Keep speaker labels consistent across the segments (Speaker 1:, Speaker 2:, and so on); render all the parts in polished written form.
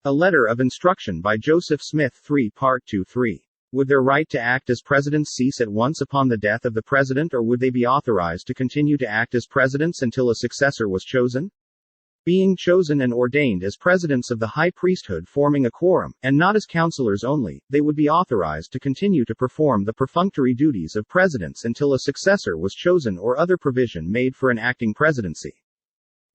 Speaker 1: A letter of instruction by Joseph Smith 3 Part 2-3. Would their right to act as presidents cease at once upon the death of the president, or would they be authorized to continue to act as presidents until a successor was chosen? Being chosen and ordained as presidents of the high priesthood forming a quorum, and not as counselors only, they would be authorized to continue to perform the perfunctory duties of presidents until a successor was chosen or other provision made for an acting presidency.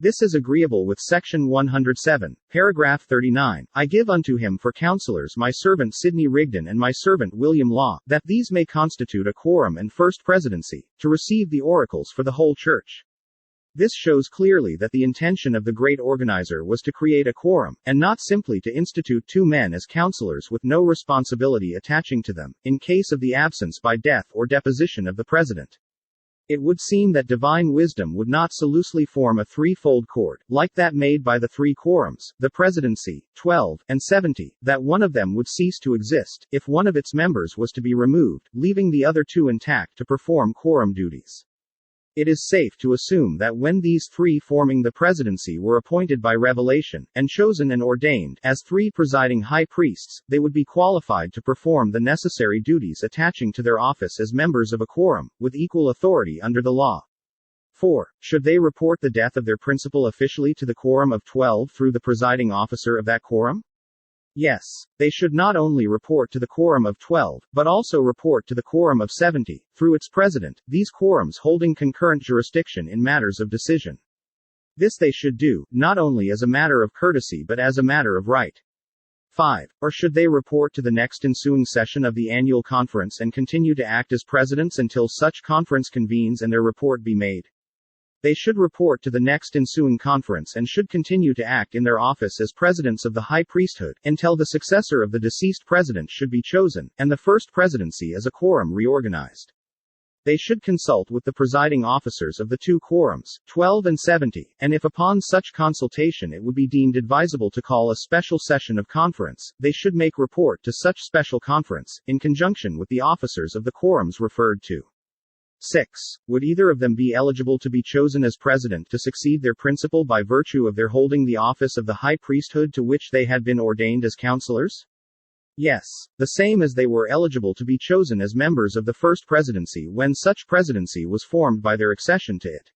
Speaker 1: This is agreeable with Section 107, paragraph 39. I give unto him for counselors my servant Sidney Rigdon and my servant William Law, that these may constitute a quorum and first presidency, to receive the oracles for the whole church. This shows clearly that the intention of the great organizer was to create a quorum, and not simply to institute two men as counselors with no responsibility attaching to them, in case of the absence by death or deposition of the president. It would seem that divine wisdom would not so loosely form a threefold cord, like that made by the three quorums, the Presidency, 12, and 70, that one of them would cease to exist, if one of its members was to be removed, leaving the other two intact to perform quorum duties. It is safe to assume that when these three forming the presidency were appointed by revelation, and chosen and ordained, as three presiding high priests, they would be qualified to perform the necessary duties attaching to their office as members of a quorum, with equal authority under the law. 4. Should they report the death of their principal officially to the quorum of 12 through the presiding officer of that quorum? Yes, they should not only report to the quorum of 12, but also report to the quorum of 70, through its president, these quorums holding concurrent jurisdiction in matters of decision. This they should do, not only as a matter of courtesy but as a matter of right. 5. Or should they report to the next ensuing session of the annual conference and continue to act as presidents until such conference convenes and their report be made? They should report to the next ensuing conference and should continue to act in their office as presidents of the high priesthood, until the successor of the deceased president should be chosen, and the first presidency as a quorum reorganized. They should consult with the presiding officers of the two quorums, 12 and 70, and if upon such consultation it would be deemed advisable to call a special session of conference, they should make report to such special conference, in conjunction with the officers of the quorums referred to. 6. Would either of them be eligible to be chosen as president to succeed their principal by virtue of their holding the office of the high priesthood to which they had been ordained as counselors? Yes, the same as they were eligible to be chosen as members of the first presidency when such presidency was formed by their accession to it.